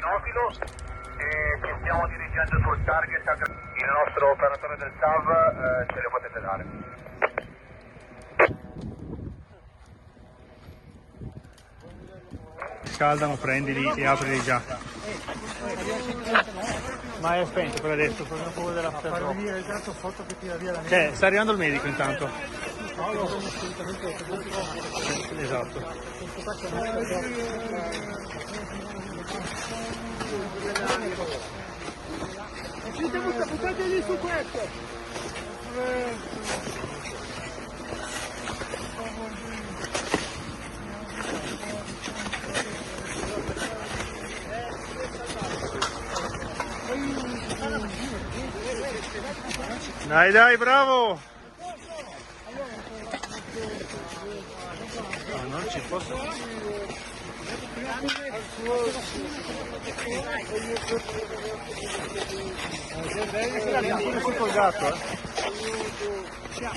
cinofilo e ci stiamo dirigendo sul target. Il nostro operatore del TAV ce le potete dare. Scaldano, prendili e aprili già. Ma è spento per adesso, per una paura della Fare venire intanto foto che tira via la neve. Cioè, sta arrivando il medico intanto. Esatto. Buttateli su questo! Dai, dai, bravo! No, non ci posso. Pure sul gatto,